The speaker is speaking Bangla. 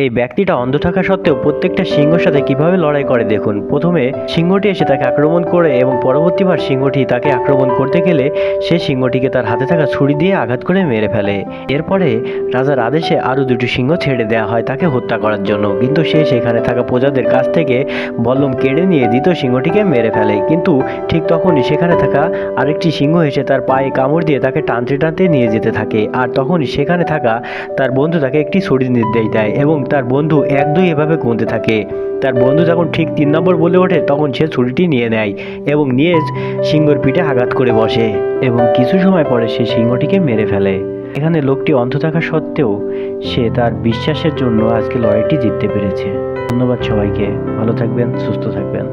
এই ব্যক্তিটা অন্ধ থাকা সত্ত্বেও প্রত্যেকটা সিংহের সাথে কিভাবে লড়াই করে দেখুন। প্রথমে সিংহটি এসে তাকে আক্রমণ করে এবং পরবর্তীবার সিংহটি তাকে আক্রমণ করতে গেলে সে সিংহটিকে তার হাতে থাকা ছুরি দিয়ে আঘাত করে মেরে ফেলে। এরপরে রাজার আদেশে আরও দুটি সিংহ ছেড়ে দেওয়া হয় তাকে হত্যা করার জন্য, কিন্তু সে সেখানে থাকা প্রজাদের কাছ থেকে বল্লম কেড়ে নিয়ে দ্বিতীয় সিংহটিকে মেরে ফেলে। কিন্তু ঠিক তখনই সেখানে থাকা আরেকটি সিংহ এসে তার পায়ে কামড় দিয়ে তাকে টানতে টানতে নিয়ে যেতে থাকে, আর তখনই সেখানে থাকা তার বন্ধু তাকে একটি ছুরির নির্দেশ দেয় এবং তার বন্ধু 1 2 এভাবে গুনতে থাকে। তার বন্ধু যখন ঠিক 3 নম্বর বলে ওঠে তখন সে ছুরিটি নিয়ে নেয় এবং নিয়ে সিংহর পিঠে আঘাত করে বসে এবং কিছু সময় পরে সে সিংহটিকে মেরে ফেলে। এখানে লোকটি অন্ধ থাকা সত্ত্বেও সে তার বিশ্বাসের জন্য আজকে লড়াইটি জিততে পেরেছে। ধন্যবাদ সবাইকে, ভালো থাকবেন, সুস্থ থাকবেন।